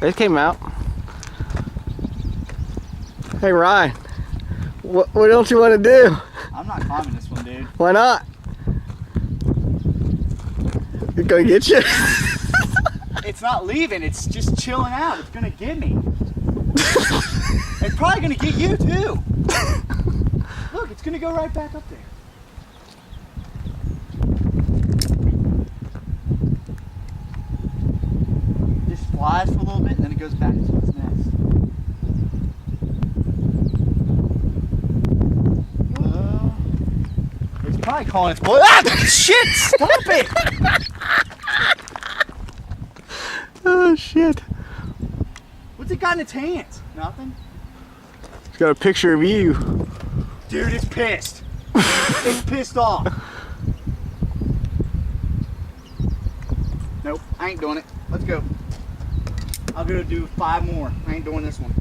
They came out. Hey Ryan, what don't you want to do? I'm not climbing this one, dude. Why not? It's gonna get you. It's not leaving, it's just chilling out. It's gonna get me. It's probably gonna get you too. Look, it's gonna go right back up there. Just flies for a little bit and then it goes back to its nest. It's probably calling its boy. Ah! Shit! Stop it! Oh shit. What's it got in its hands? Nothing? It's got a picture of you. Dude, it's pissed. It's pissed off. Nope, I ain't doing it. Let's go. I'll go do 5 more. I ain't doing this one.